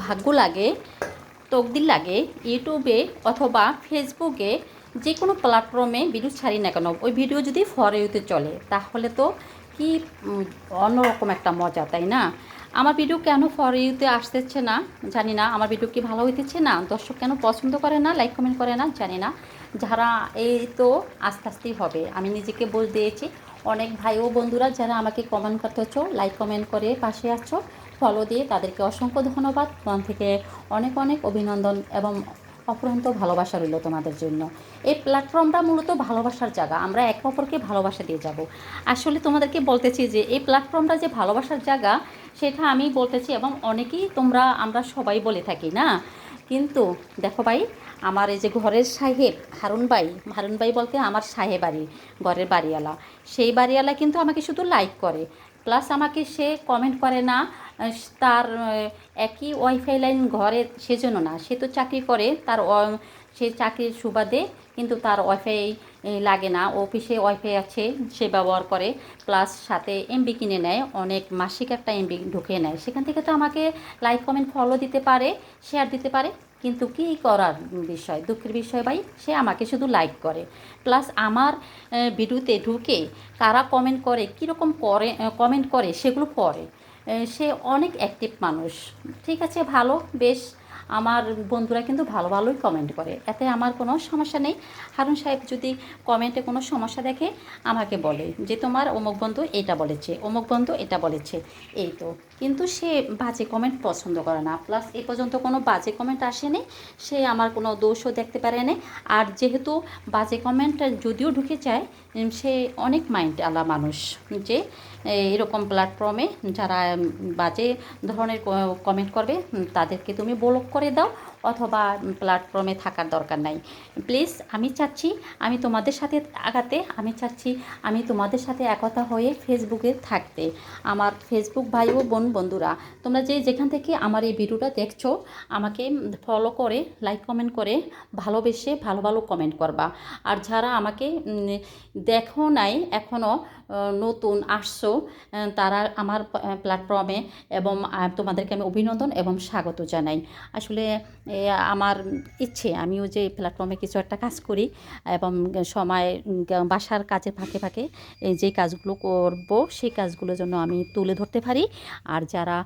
ভাগ্য লাগে, তকদির লাগে, ইউটিউবে অথবা ফেসবুকে যে কোনো প্ল্যাটফর্মে ভিডিও ছাড়ি না কেন, ওই ভিডিও যদি ফর ইউতে চলে তাহলে তো কি অন্যরকম একটা মজা, তাই না? আমার ভিডিও কেন ফর ইউতে আসতেছে না জানি না, আমার ভিডিও কি ভালো হইতেছে না, দর্শক কেন পছন্দ করে না, লাইক কমেন্ট করে না জানি না। যারা এই তো আস্তে আস্তেই হবে, আমি নিজেকে বলে দিয়েছি। অনেক ভাই ও বন্ধুরা যারা আমাকে কমেন্ট করতেছো, লাইক কমেন্ট করে পাশে আছো, ফলো দিয়ে তাদেরকে অসংখ্য ধন্যবাদ, মন থেকে অনেক অনেক অভিনন্দন এবং অফুরন্ত ভালোবাসা রইল তোমাদের জন্য। এই প্ল্যাটফর্মটা মূলত ভালোবাসার জায়গা, আমরা একে অপরকে ভালোবাসা দিয়ে যাব। আসলে তোমাদেরকে বলতেছি যে এই প্ল্যাটফর্মটা যে ভালোবাসার জায়গা, সেটা আমি বলতেছি এবং অনেকেই আমরা সবাই বলে থাকি না। কিন্তু দেখো ভাই, আমার এই যে ঘরের সাহেব হারুন ভাই বলতে আমার সাহেব বাড়ি, ঘরের বাড়িওয়ালা, সেই বাড়িওয়ালা কিন্তু আমাকে শুধু লাইক করে, প্লাস আমাকে সে কমেন্ট করে না। তার একই ওয়াইফাই লাইন ঘরে, সেজন্য না, সে তো চাকরি করে, সে চাকরির সুবাদে কিন্তু তার ওয়াইফাই লাগে না, অফিসে ওয়াইফাই আছে, সে ব্যবহার করে, প্লাস সাথে এমবি কিনে নেয়, অনেক মাসিক একটা এমবি ঢুকিয়ে নেয়, সেখান থেকে তো আমাকে লাইক কমেন্ট ফলো দিতে পারে, শেয়ার দিতে পারে। কিন্তু কী করার বিষয়, দুঃখের বিষয় ভাই, সে আমাকে শুধু লাইক করে, প্লাস আমার ভিডিওতে ঢুকে কারা কমেন্ট করে, কীরকম করে কমেন্ট করে সেগুলো পড়ে। সে অনেক অ্যাক্টিভ মানুষ, ঠিক আছে, ভালো, বেশ। আমার বন্ধুরা কিন্তু ভালো ভালোই কমেন্ট করে, এতে আমার কোনো সমস্যা নেই। হারুন সাহেব যদি কমেন্টে কোনো সমস্যা দেখে আমাকে বলে যে তোমার অমুক বন্ধু এটা বলেছে, অমুক বন্ধু এটা বলেছে, এই তো। কিন্তু সে বাজে কমেন্ট পছন্দ করে না, প্লাস এ পর্যন্ত কোনো বাজে কমেন্ট আসেনি, সে আমার কোনো দোষও দেখতে পারেনি। আর যেহেতু বাজে কমেন্ট যদিও ঢুকে যায়, সে অনেক মাইন্ড আলা মানুষ, যে এরকম প্ল্যাটফর্মে যারা বাজে ধরনের কমেন্ট করবে তাদেরকে তুমি ব্লক করে দাও, অথবা প্ল্যাটফর্মে থাকার দরকার নাই। প্লিজ, আমি চাচ্ছি আমি তোমাদের সাথে আগাতে, আমি চাচ্ছি আমি তোমাদের সাথে একতা হয়ে ফেসবুকে থাকতে। আমার ফেসবুক ভাই ও বন্ধুরা, তোমরা যেখান থেকে আমার এই ভিডিওটা দেখছো, আমাকে ফলো করে লাইক কমেন্ট করে ভালোবেসে ভালো ভালো কমেন্ট করবা। আর যারা আমাকে দেখো নাই এখনও, নতুন আসছো, তারা আমার প্ল্যাটফর্মে, এবং তোমাদেরকে আমি অভিনন্দন এবং স্বাগত জানাই। আসলে আমার ইচ্ছে আমিও যে প্ল্যাটফর্মে কিছু একটা কাজ করি, এবং সময় বাসার কাজের ফাঁকে ফাঁকে যে কাজগুলো করব, সেই কাজগুলোর জন্য আমি তুলে ধরতে পারি। আর যারা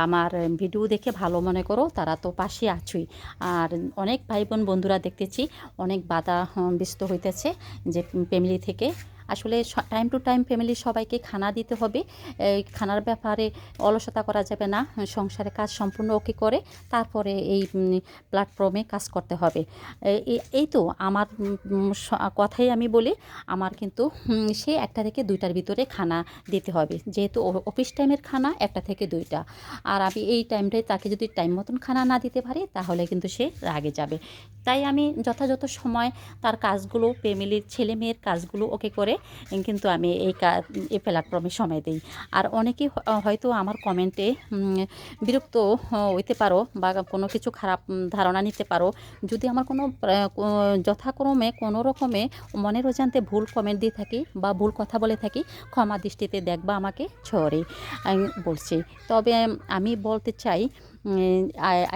আমার ভিডিও দেখে ভালো মনে করো, তারা তো পাশে আছোই। আর অনেক ভাই বোন বন্ধুরা দেখতেছি অনেক বাধা ব্যস্ত হইতেছে, যে ফ্যামিলি থেকে আসলে টাইম টু টাইম ফ্যামিলির সবাইকে খানা দিতে হবে, এই খানার ব্যাপারে অলসতা করা যাবে না, সংসারে কাজ সম্পূর্ণ ওকে করে তারপরে এই প্ল্যাটফর্মে কাজ করতে হবে। এই তো আমার কথাই আমি বলি, আমার কিন্তু সে 1টা থেকে 2টার ভিতরে খানা দিতে হবে, যেহেতু অফিস টাইমের খানা 1টা থেকে 2টা। আর আমি এই টাইমটায় তাকে যদি টাইম মতন খানা না দিতে পারি, তাহলে কিন্তু সে রাগে যাবে। তাই আমি যথাযথ সময় তার কাজগুলো, ফ্যামিলির ছেলে মেয়ের কাজগুলো ওকে করে কিন্তু আমি এই প্ল্যাটফর্মে সময় দিই। আর অনেকেই হয়তো আমার কমেন্টে বিরক্ত হইতে পারো, বা কোনো কিছু খারাপ ধারণা নিতে পারো। যদি আমার কোনো যথাক্রমে কোনো রকমে মনের অজান্তে ভুল কমেন্ট দিয়ে থাকি বা ভুল কথা বলে থাকি, ক্ষমা দৃষ্টিতে দেখবা আমাকে, সরি আমি বলছি। তবে আমি বলতে চাই,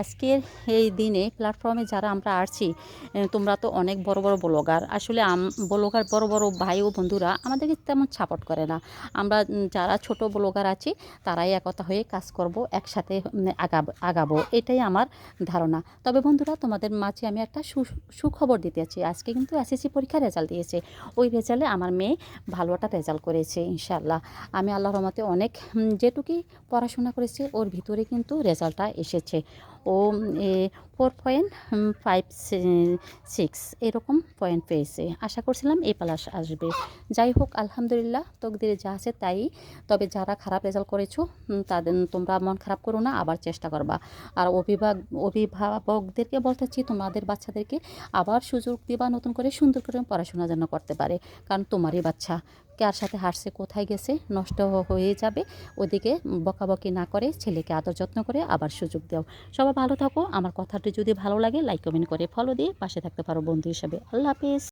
আজকের এই দিনে প্ল্যাটফর্মে যারা আমরা আসছি, তোমরা তো অনেক বড় বড় ব্লগার, আসলে ব্লগার বড় বড় ভাই ও বন্ধুরা আমাদেরকে তেমন সাপোর্ট করে না। আমরা যারা ছোট ব্লগার আছি, তারাই একতা হয়ে কাজ করব, একসাথে আগাবো, এটাই আমার ধারণা। তবে বন্ধুরা, তোমাদের মাঝে আমি একটা সুখবর দিতে আছি। আজকে কিন্তু এসএসসি পরীক্ষার রেজাল্ট দিয়েছে, ওই রেজাল্টে আমার মেয়ে ভালো একটা রেজাল্ট করেছে ইনশাআল্লাহ। আমি আল্লাহর রহমতে অনেক যেটুকুই পড়াশোনা করেছি ওর ভিতরে কিন্তু রেজাল্টটা এসেছে। ও 4.56 এরকম পয়েন্ট পেয়েছে, আশা করছিলাম এ প্লাস আসবে। যাই হোক, আলহামদুলিল্লাহ, তকদিরে যা আছে তাই। তবে যারা খারাপ রেজাল্ট করেছো, তোমরা মন খারাপ করো না, আবার চেষ্টা করবা। আর অভিভাবকদেরকে বলতেছি, তোমাদের বাচ্চাদেরকে আবার সুযোগ দিবা, নতুন করে সুন্দর করে পড়াশোনা যেন করতে পারে, কারণ তোমারই বাচ্চা কার সাথে হারছে, কোথায় গেছে, নষ্ট হয়ে যাবে। ওদিকে বকাবকি না করে ছেলেকে আদর যত্ন করে আবার সুযোগ দাও। সবাই ভালো থাকো। আমার কথাটি যদি ভালো লাগে, লাইক কমেন্ট করে ফলো দিয়ে পাশে থাকতে পারো বন্ধু হিসাবে। আল্লাহ হাফেজ।